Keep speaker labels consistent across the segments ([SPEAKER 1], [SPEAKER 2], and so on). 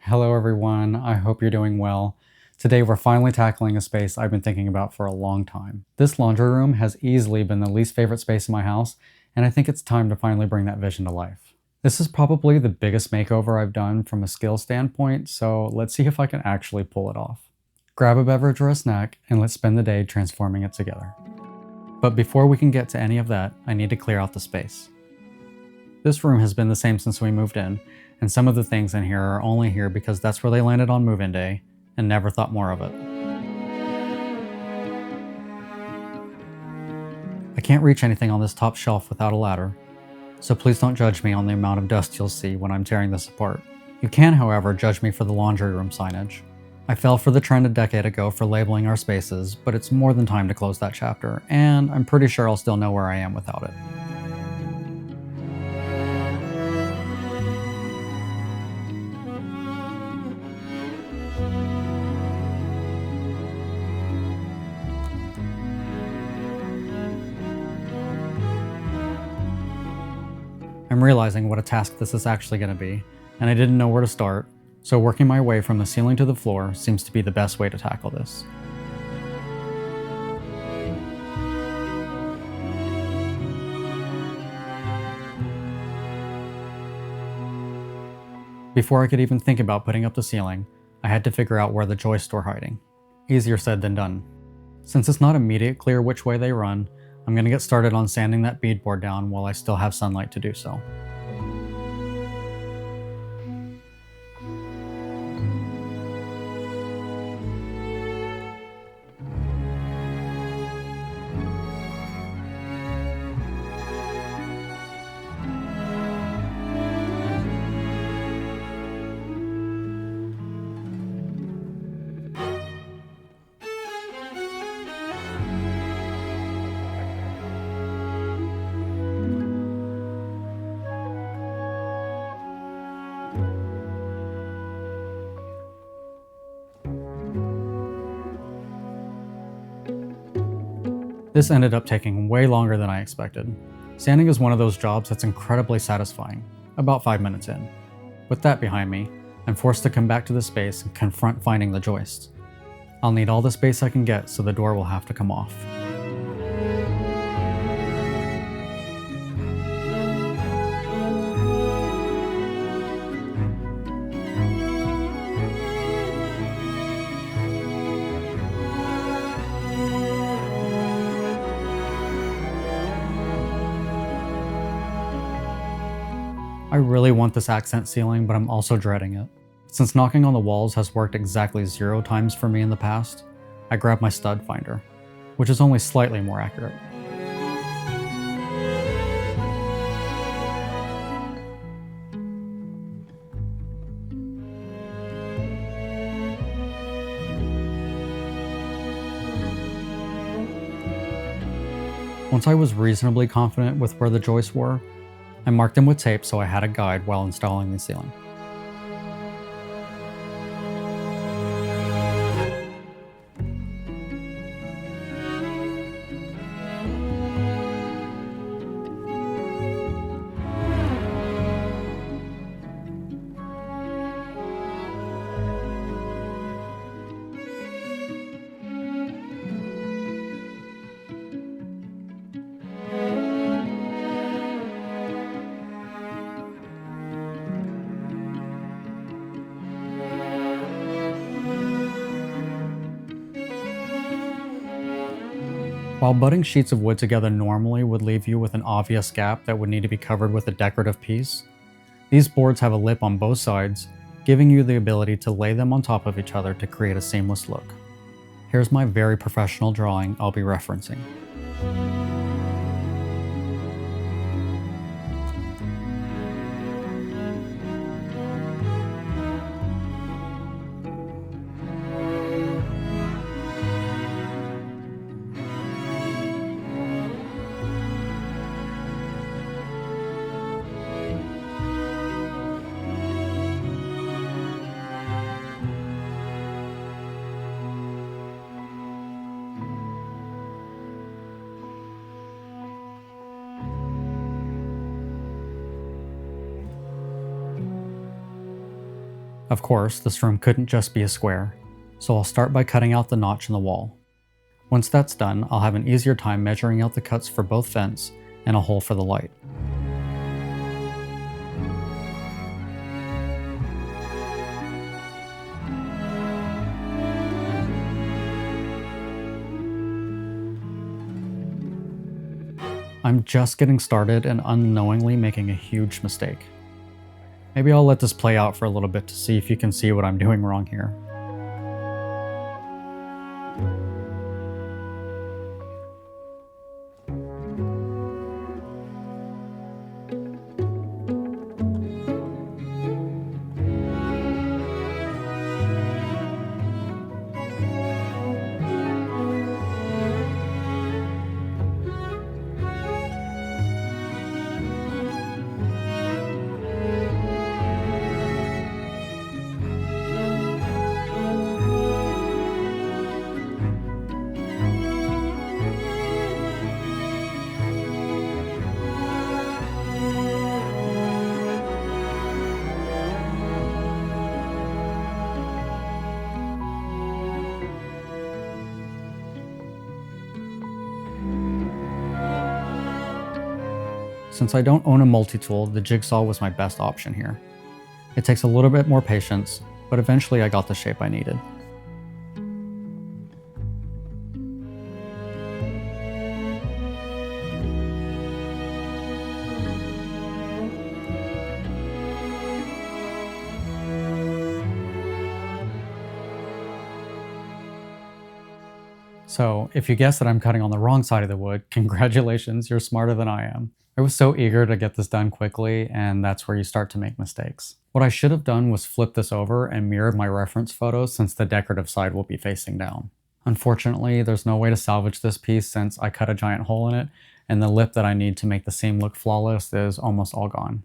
[SPEAKER 1] Hello everyone, I hope you're doing well. Today we're finally tackling a space I've been thinking about for a long time. This laundry room has easily been the least favorite space in my house, and I think it's time to finally bring that vision to life. This is probably the biggest makeover I've done from a skill standpoint, so let's see if I can actually pull it off. Grab a beverage or a snack, and let's spend the day transforming it together. But before we can get to any of that, I need to clear out the space. This room has been the same since we moved in, and some of the things in here are only here because that's where they landed on move-in day, and never thought more of it. I can't reach anything on this top shelf without a ladder, so please don't judge me on the amount of dust you'll see when I'm tearing this apart. You can, however, judge me for the laundry room signage. I fell for the trend a decade ago for labeling our spaces, but it's more than time to close that chapter, and I'm pretty sure I'll still know where I am without it. I'm realizing what a task this is actually going to be, and I didn't know where to start, so working my way from the ceiling to the floor seems to be the best way to tackle this. Before I could even think about putting up the ceiling, I had to figure out where the joists were hiding. Easier said than done. Since it's not immediately clear which way they run, I'm going to get started on sanding that beadboard down while I still have sunlight to do so. This ended up taking way longer than I expected. Sanding is one of those jobs that's incredibly satisfying, about 5 minutes in. With that behind me, I'm forced to come back to the space and confront finding the joists. I'll need all the space I can get, so the door will have to come off. I really want this accent ceiling, but I'm also dreading it. Since knocking on the walls has worked exactly 0 times for me in the past, I grabbed my stud finder, which is only slightly more accurate. Once I was reasonably confident with where the joists were, I marked them with tape so I had a guide while installing the ceiling. While butting sheets of wood together normally would leave you with an obvious gap that would need to be covered with a decorative piece, these boards have a lip on both sides, giving you the ability to lay them on top of each other to create a seamless look. Here's my very professional drawing I'll be referencing. Of course, this room couldn't just be a square, so I'll start by cutting out the notch in the wall. Once that's done, I'll have an easier time measuring out the cuts for both vents and a hole for the light. I'm just getting started and unknowingly making a huge mistake. Maybe I'll let this play out for a little bit to see if you can see what I'm doing wrong here. Since I don't own a multi-tool, the jigsaw was my best option here. It takes a little bit more patience, but eventually I got the shape I needed. So, if you guessed that I'm cutting on the wrong side of the wood, congratulations, you're smarter than I am. I was so eager to get this done quickly, and that's where you start to make mistakes. What I should have done was flip this over and mirrored my reference photos since the decorative side will be facing down. Unfortunately, there's no way to salvage this piece since I cut a giant hole in it, and the lip that I need to make the seam look flawless is almost all gone.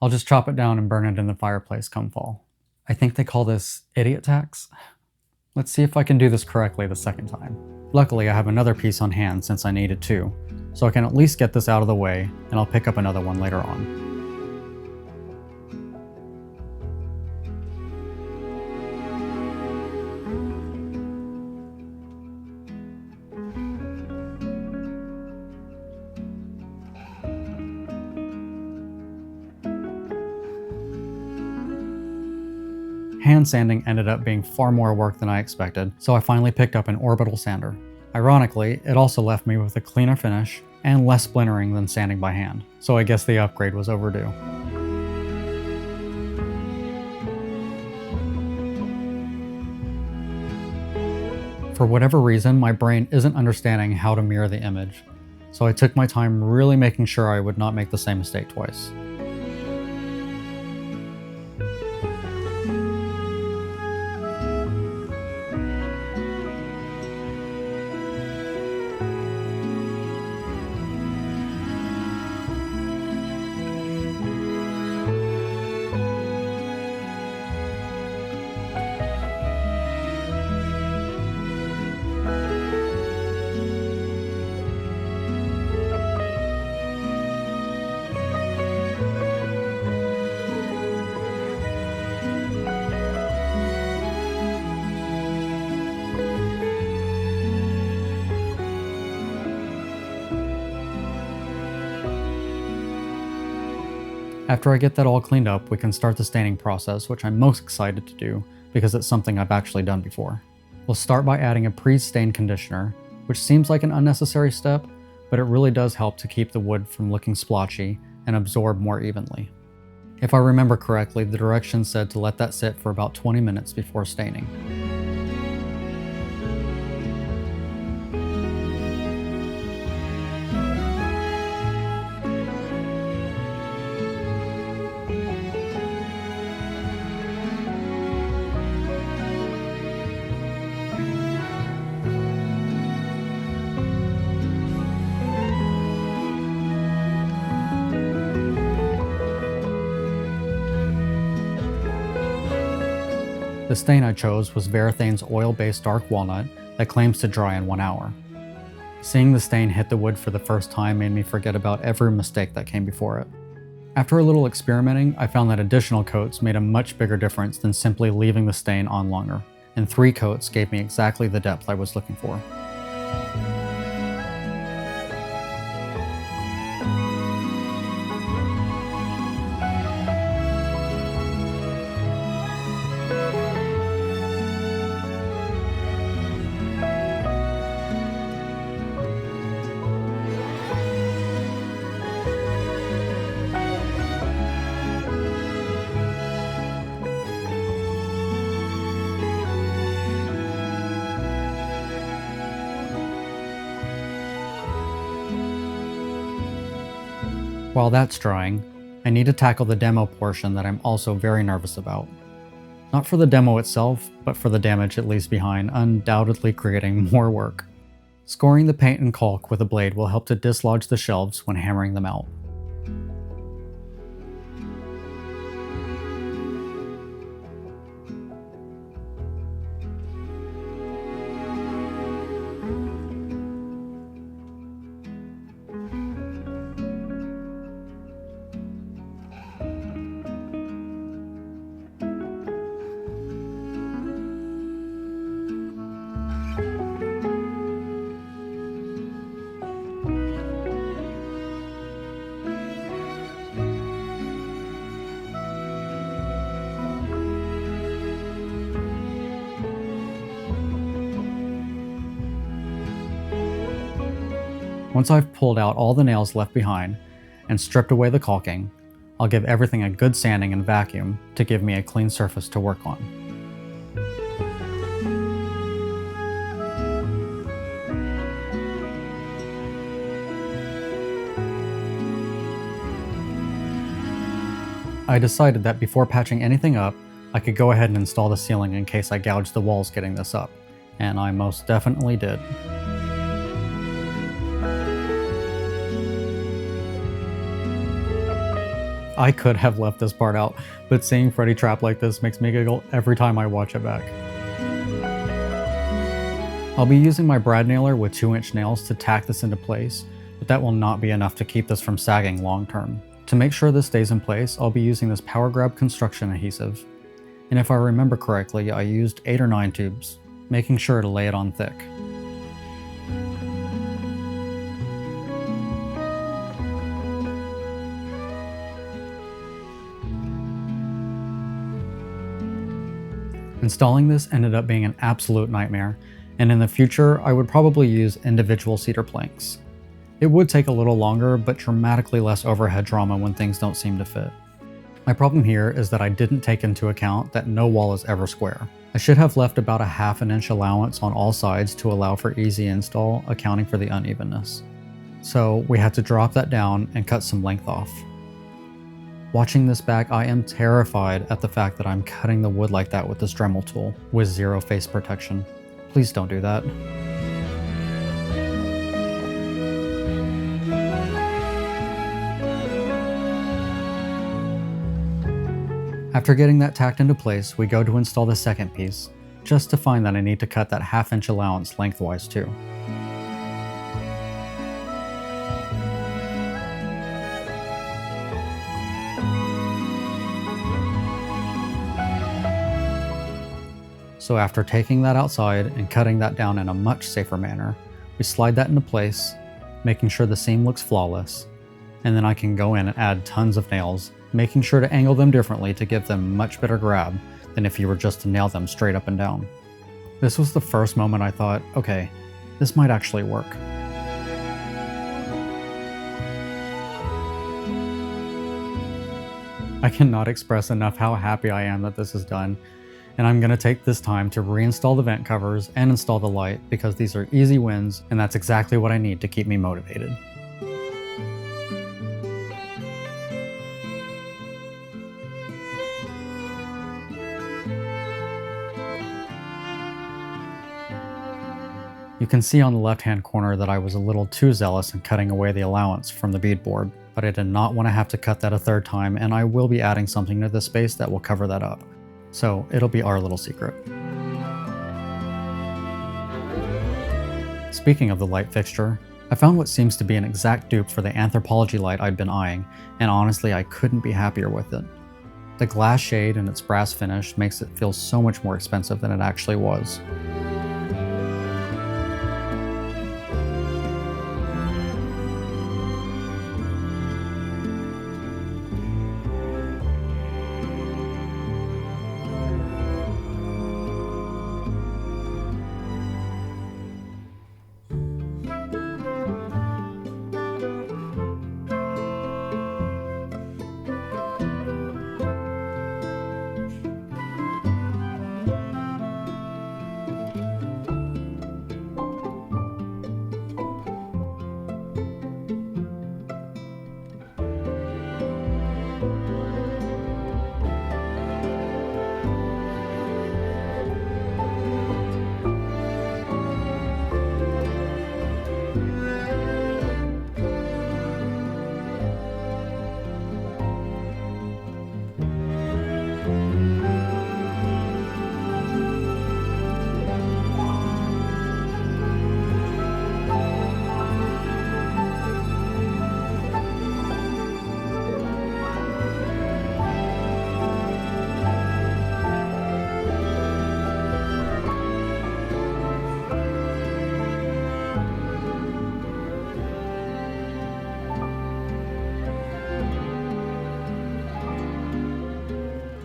[SPEAKER 1] I'll just chop it down and burn it in the fireplace come fall. I think they call this idiot tax. Let's see if I can do this correctly the second time. Luckily, I have another piece on hand since I need it too, so I can at least get this out of the way, and I'll pick up another one later on. Hand sanding ended up being far more work than I expected, so I finally picked up an orbital sander. Ironically, it also left me with a cleaner finish and less splintering than sanding by hand, so I guess the upgrade was overdue. For whatever reason, my brain isn't understanding how to mirror the image, so I took my time really making sure I would not make the same mistake twice. After I get that all cleaned up, we can start the staining process, which I'm most excited to do because it's something I've actually done before. We'll start by adding a pre-stain conditioner, which seems like an unnecessary step, but it really does help to keep the wood from looking splotchy and absorb more evenly. If I remember correctly, the directions said to let that sit for about 20 minutes before staining. The stain I chose was Varathane's oil-based dark walnut that claims to dry in 1 hour. Seeing the stain hit the wood for the first time made me forget about every mistake that came before it. After a little experimenting, I found that additional coats made a much bigger difference than simply leaving the stain on longer, and 3 coats gave me exactly the depth I was looking for. While that's drying, I need to tackle the demo portion that I'm also very nervous about. Not for the demo itself, but for the damage it leaves behind, undoubtedly creating more work. Scoring the paint and caulk with a blade will help to dislodge the shelves when hammering them out. Once I've pulled out all the nails left behind and stripped away the caulking, I'll give everything a good sanding and vacuum to give me a clean surface to work on. I decided that before patching anything up, I could go ahead and install the ceiling in case I gouged the walls getting this up, and I most definitely did. I could have left this part out, but seeing Freddy trap like this makes me giggle every time I watch it back. I'll be using my brad nailer with 2-inch nails to tack this into place, but that will not be enough to keep this from sagging long term. To make sure this stays in place, I'll be using this Power Grab construction adhesive. And if I remember correctly, I used 8 or 9 tubes, making sure to lay it on thick. Installing this ended up being an absolute nightmare, and in the future I would probably use individual cedar planks. It would take a little longer, but dramatically less overhead drama when things don't seem to fit. My problem here is that I didn't take into account that no wall is ever square. I should have left about a 1/2 inch allowance on all sides to allow for easy install, accounting for the unevenness. So we had to drop that down and cut some length off. Watching this back, I am terrified at the fact that I'm cutting the wood like that with this Dremel tool with 0 face protection. Please don't do that. After getting that tacked into place, we go to install the second piece, just to find that I need to cut that 1/2 inch allowance lengthwise too. So after taking that outside and cutting that down in a much safer manner, we slide that into place, making sure the seam looks flawless, and then I can go in and add tons of nails, making sure to angle them differently to give them much better grab than if you were just to nail them straight up and down. This was the first moment I thought, okay, this might actually work. I cannot express enough how happy I am that this is done, and I'm going to take this time to reinstall the vent covers and install the light because these are easy wins and that's exactly what I need to keep me motivated. You can see on the left-hand corner that I was a little too zealous in cutting away the allowance from the beadboard, but I did not want to have to cut that a third time, and I will be adding something to this space that will cover that up. So it'll be our little secret. Speaking of the light fixture, I found what seems to be an exact dupe for the anthropology light I'd been eyeing, and honestly I couldn't be happier with it. The glass shade and its brass finish makes it feel so much more expensive than it actually was.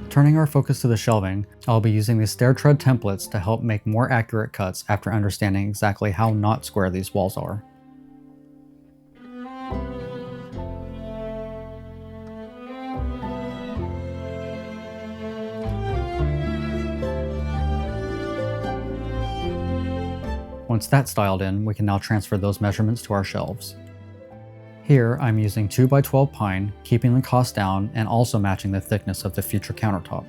[SPEAKER 1] Turning our focus to the shelving, I'll be using these stair tread templates to help make more accurate cuts after understanding exactly how not square these walls are. Once that's styled in, we can now transfer those measurements to our shelves. Here, I'm using 2x12 pine, keeping the cost down and also matching the thickness of the future countertop.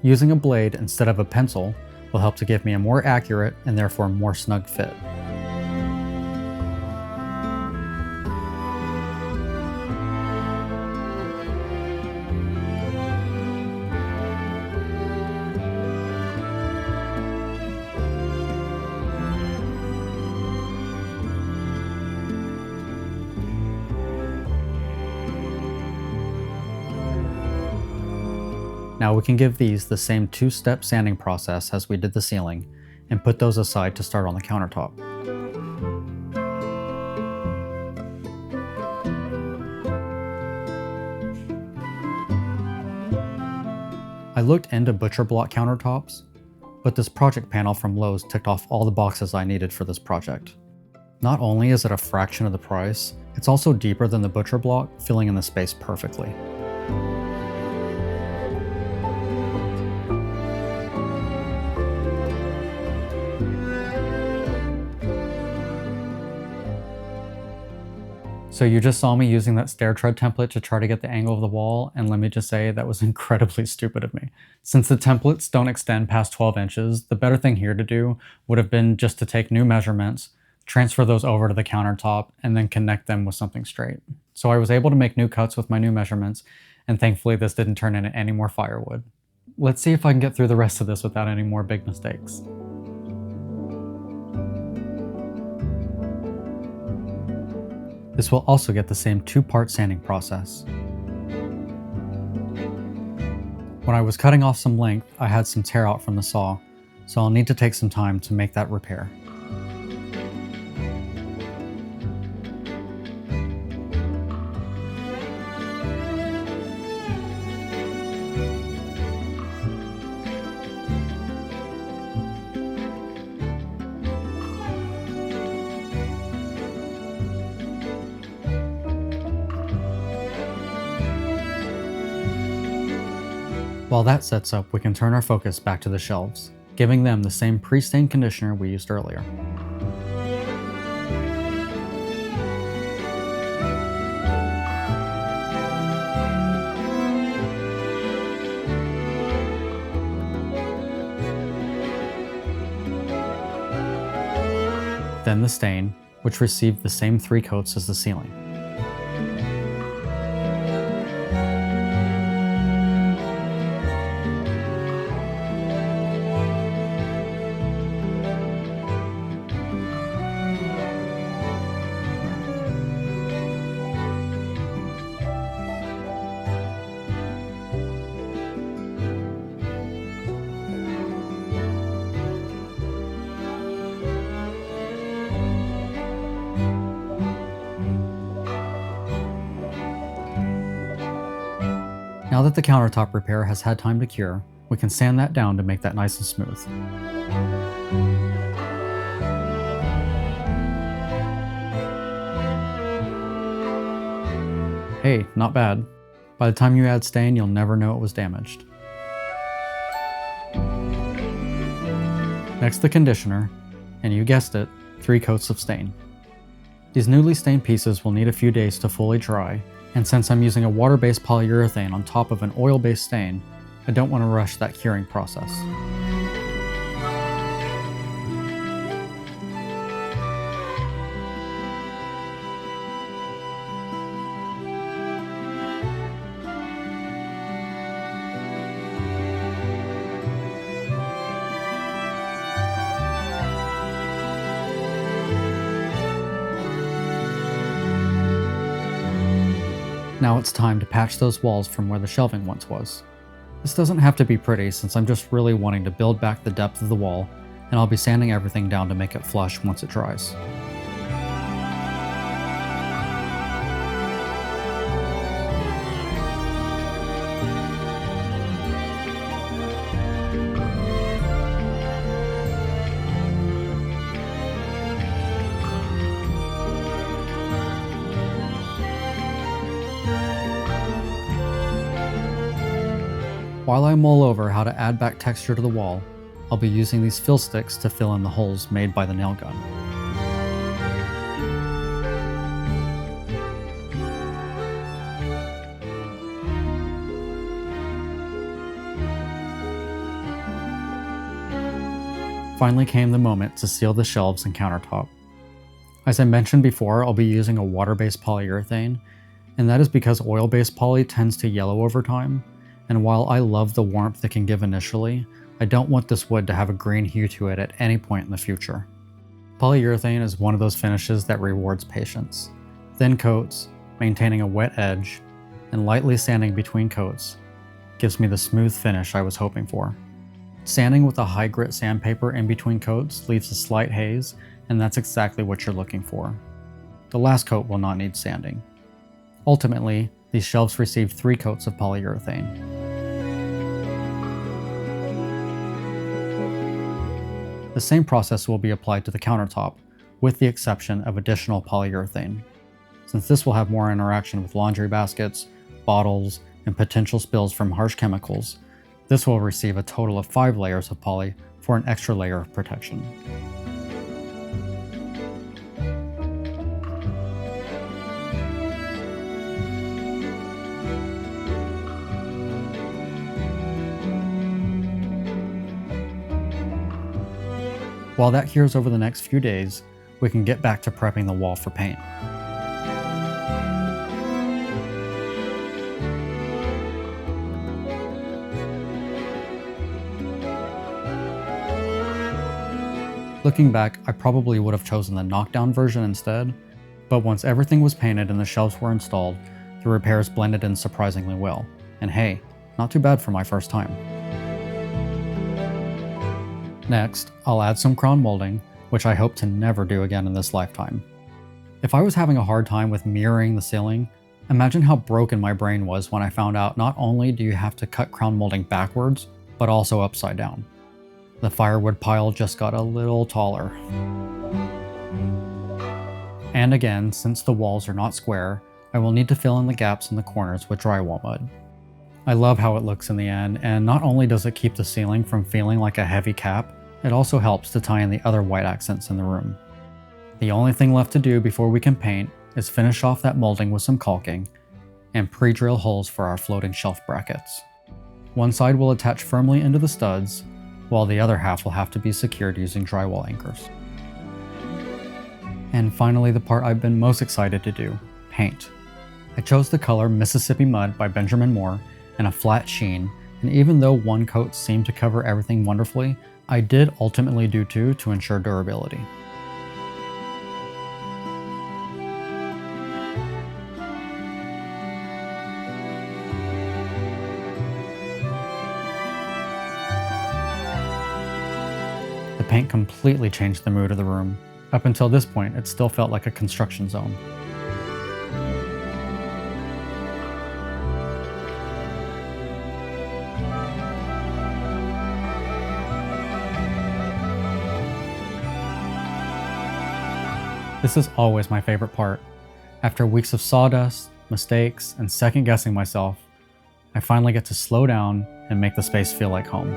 [SPEAKER 1] Using a blade instead of a pencil will help to give me a more accurate and therefore more snug fit. Now we can give these the same two-step sanding process as we did the ceiling, and put those aside to start on the countertop. I looked into butcher block countertops, but this project panel from Lowe's ticked off all the boxes I needed for this project. Not only is it a fraction of the price, it's also deeper than the butcher block, filling in the space perfectly. So you just saw me using that stair tread template to try to get the angle of the wall, and let me just say that was incredibly stupid of me. Since the templates don't extend past 12 inches, the better thing here to do would have been just to take new measurements, transfer those over to the countertop, and then connect them with something straight. So I was able to make new cuts with my new measurements, and thankfully this didn't turn into any more firewood. Let's see if I can get through the rest of this without any more big mistakes. This will also get the same two-part sanding process. When I was cutting off some length, I had some tear out from the saw, so I'll need to take some time to make that repair. While that sets up, we can turn our focus back to the shelves, giving them the same pre-stain conditioner we used earlier. Then the stain, which received the same 3 coats as the ceiling. Now that the countertop repair has had time to cure, we can sand that down to make that nice and smooth. Hey, not bad. By the time you add stain, you'll never know it was damaged. Next, the conditioner, and you guessed it, 3 coats of stain. These newly stained pieces will need a few days to fully dry, and since I'm using a water-based polyurethane on top of an oil-based stain, I don't want to rush that curing process. Now it's time to patch those walls from where the shelving once was. This doesn't have to be pretty since I'm just really wanting to build back the depth of the wall, and I'll be sanding everything down to make it flush once it dries. While I mull over how to add back texture to the wall, I'll be using these fill sticks to fill in the holes made by the nail gun. Finally came the moment to seal the shelves and countertop. As I mentioned before, I'll be using a water-based polyurethane, and that is because oil-based poly tends to yellow over time. And while I love the warmth it can give initially, I don't want this wood to have a green hue to it at any point in the future. Polyurethane is one of those finishes that rewards patience. Thin coats, maintaining a wet edge, and lightly sanding between coats gives me the smooth finish I was hoping for. Sanding with a high grit sandpaper in between coats leaves a slight haze, and that's exactly what you're looking for. The last coat will not need sanding. Ultimately, these shelves received 3 coats of polyurethane. The same process will be applied to the countertop, with the exception of additional polyurethane. Since this will have more interaction with laundry baskets, bottles, and potential spills from harsh chemicals, this will receive a total of 5 layers of poly for an extra layer of protection. While that cures over the next few days, we can get back to prepping the wall for paint. Looking back, I probably would have chosen the knockdown version instead, but once everything was painted and the shelves were installed, the repairs blended in surprisingly well. And hey, not too bad for my first time. Next, I'll add some crown molding, which I hope to never do again in this lifetime. If I was having a hard time with mirroring the ceiling, imagine how broken my brain was when I found out not only do you have to cut crown molding backwards, but also upside down. The firewood pile just got a little taller. And again, since the walls are not square, I will need to fill in the gaps in the corners with drywall mud. I love how it looks in the end, and not only does it keep the ceiling from feeling like a heavy cap, it also helps to tie in the other white accents in the room. The only thing left to do before we can paint is finish off that molding with some caulking and pre-drill holes for our floating shelf brackets. One side will attach firmly into the studs, while the other half will have to be secured using drywall anchors. And finally, the part I've been most excited to do, paint. I chose the color Mississippi Mud by Benjamin Moore and a flat sheen, and even though one coat seemed to cover everything wonderfully, I did ultimately do 2 to ensure durability. The paint completely changed the mood of the room. Up until this point, it still felt like a construction zone. This is always my favorite part. After weeks of sawdust, mistakes, and second-guessing myself, I finally get to slow down and make the space feel like home.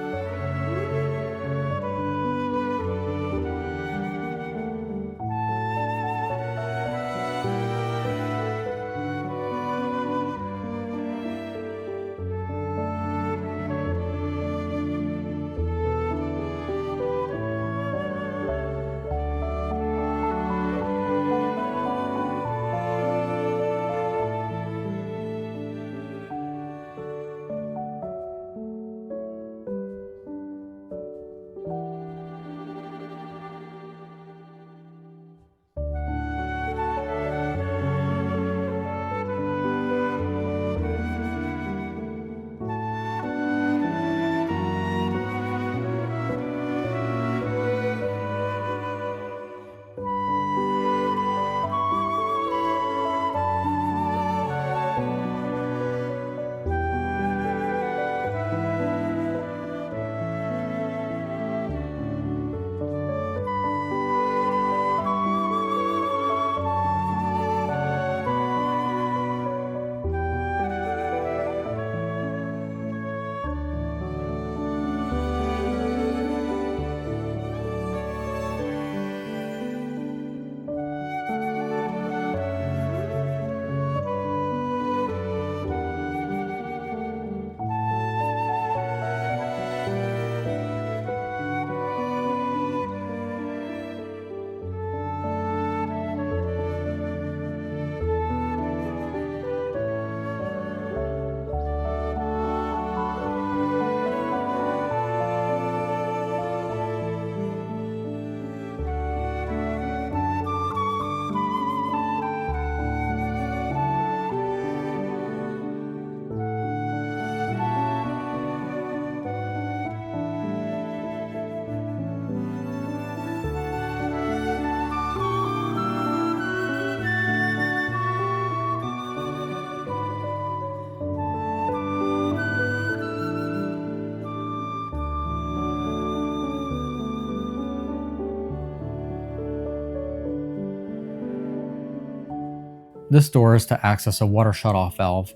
[SPEAKER 1] This door is to access a water shutoff valve,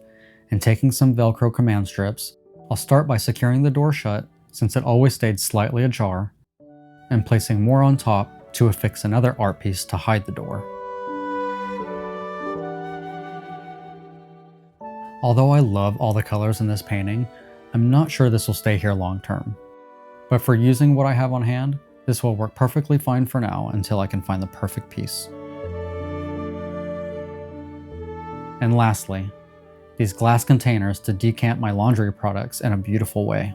[SPEAKER 1] and taking some Velcro command strips, I'll start by securing the door shut since it always stayed slightly ajar, and placing more on top to affix another art piece to hide the door. Although I love all the colors in this painting, I'm not sure this will stay here long term. But for using what I have on hand, this will work perfectly fine for now until I can find the perfect piece. And lastly, these glass containers to decant my laundry products in a beautiful way.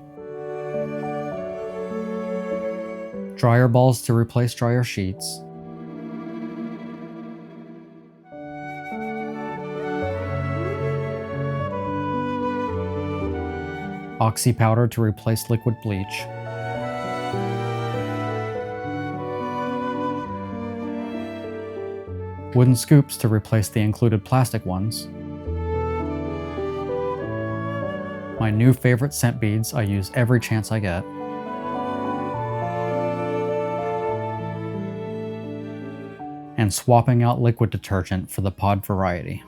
[SPEAKER 1] Dryer balls to replace dryer sheets. Oxy powder to replace liquid bleach. Wooden scoops to replace the included plastic ones. My new favorite scent beads I use every chance I get. And swapping out liquid detergent for the pod variety.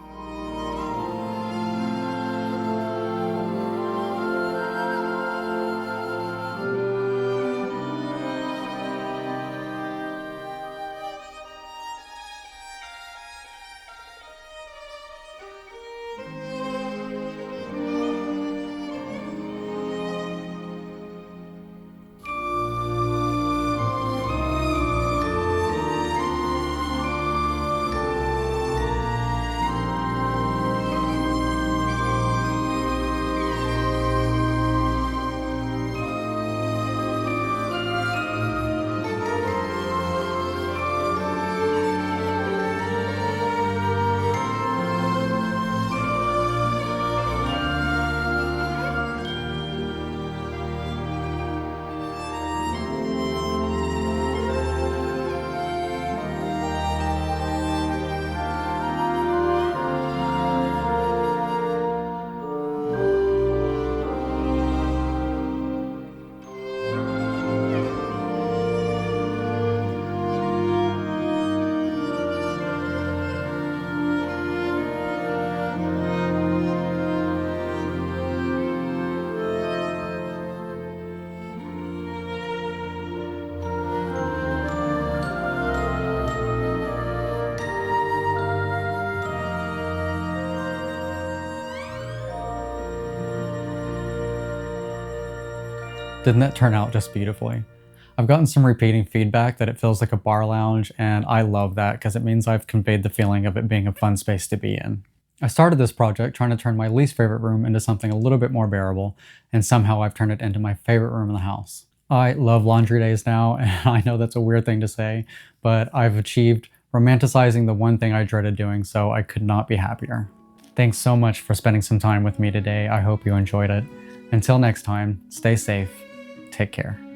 [SPEAKER 1] Didn't that turn out just beautifully? I've gotten some repeating feedback that it feels like a bar lounge, and I love that because it means I've conveyed the feeling of it being a fun space to be in. I started this project trying to turn my least favorite room into something a little bit more bearable, and somehow I've turned it into my favorite room in the house. I love laundry days now, and I know that's a weird thing to say, but I've achieved romanticizing the one thing I dreaded doing, so I could not be happier. Thanks so much for spending some time with me today. I hope you enjoyed it. Until next time, stay safe. Take care.